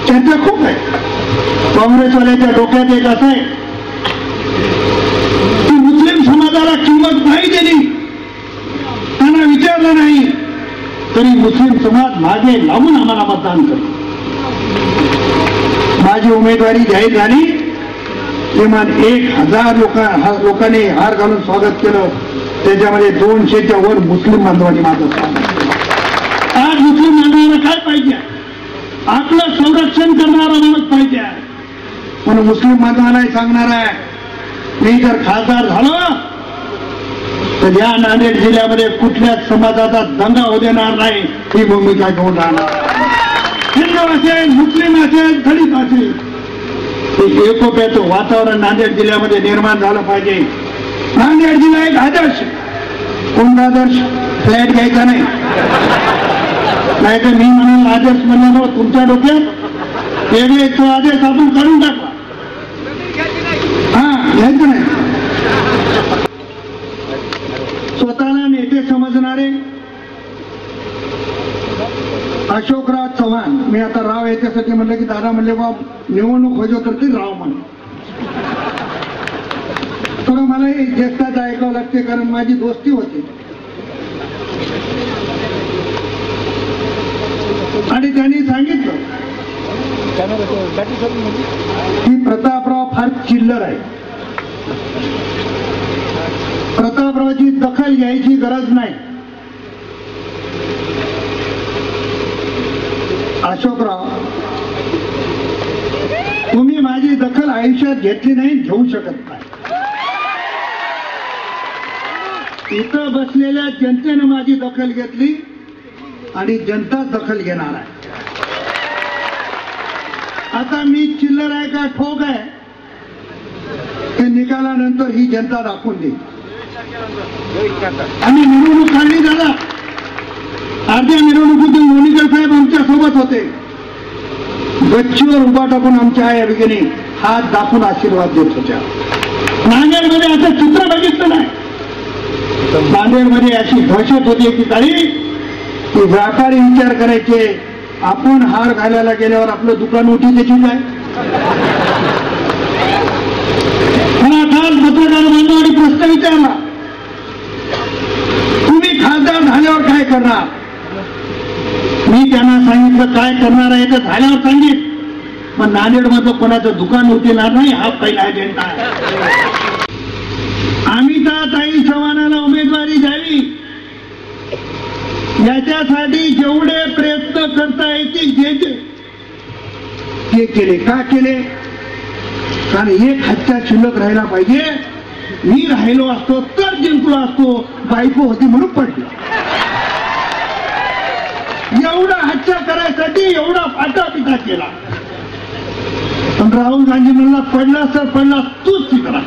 चर्चा खूप आहे. काँग्रेसवाल्याच्या डोक्यात एक असं आहे की मुस्लिम समाजाला किंमत नाही दिली, त्यांना विचारलं नाही तरी मुस्लिम समाज मागे लावून आम्हाला मतदान करतो. माझी उमेदवारी जाहीर झाली, किमान 1000 लोकांनी हार घालून स्वागत केलं. त्याच्यामध्ये 200च्या वर मुस्लिम बांधवांनी माझं स्वागत केलं. आज मुस्लिम बांधवांना काय पाहिजे? आपलं संरक्षण करणारा माणूस पाहिजे. म्हणून मुस्लिम बांधवांना सांगणार आहे, मी जर खासदार झालो तर या नांदेड जिल्ह्यामध्ये कुठल्याच समाजाचा दंगा होऊ देणार नाही, ही भूमिका घेऊन राहणार. हिंदू असेल, मुस्लिम असेल, दलित असेल, एकोप्याचं वातावरण नांदेड जिल्ह्यामध्ये निर्माण झालं पाहिजे. नांदेड जिल्हा एक आदर्श. कोणता आदर्श? फ्लॅट घ्यायचा नाही, नाही तर मी म्हणून आदर्श म्हणल्यावर तुमच्या डोक्यात वेगळे तो आदेश आपण काढून टाकला. हा, घ्यायचं नाही. स्वतःला नेते समजणारे अशोकराव चव्हाण, मी आता राव याच्यासाठी म्हणलं की दादा म्हणले बा निवडणूक होजो करतील राव म्हणून. थोडं मला हे ज्येष्ठात ऐकावं लागते, कारण माझी दोस्ती होती. आणि त्यांनी सांगितलं की प्रतापराव फार चिल्लर आहे, प्रतापरावची दखल घ्यायची गरज नाही. अशोकराव, तुम्ही माझी दखल आयुष्यात घेतली नाही, घेऊ शकत नाही. इथं बसलेल्या जनतेनं माझी दखल घेतली आणि जनता दखल घेणार आहे. आता मी चिल्लर आहे का ठोक आहे हे निकालानंतर ही जनता दाखवून देईल. आम्ही मिरवणूक काढली झाला, अर्ध्या मिरवणुकीतून मोनिकर साहेब आमच्या सोबत होते. गच्चीवर उभा टाकून आमच्या आई भगिनी हात दाखवून आशीर्वाद देत होत्या. नांदेडमध्ये असं चित्र बघितलं नाही. नांदेडमध्ये अशी दहशत होती एकीकाळी की व्यापारी विचार करायचे, आपण हार घालायला गेल्यावर आपलं दुकान उठी त्याची काय. मला काल पत्रकार बांधवांनी प्रश्न विचारला, तुम्ही खासदार झाल्यावर काय करणार? मी त्यांना सांगितलं काय करणार आहे तर झाल्यावर सांगितलं, पण नांदेड मध्ये कोणाचं दुकान उठणार नाही, हा पहिला अजेंडा आहे. अमिताताई चव्हाणाला उमेदवारी द्यावी याच्यासाठी जेवढे प्रयत्न करता येतील ते केले. का केले? कारण एक हत्या शिल्लक राहायला पाहिजे. मी राहिलो असतो तर जिंकलो असतो, बायको होती म्हणून पडली. एवढा हत्या करायसाठी एवढा फाटापिटा केला. पण राहुल गांधी म्हणला पडला तर पडला तूच तिकडा.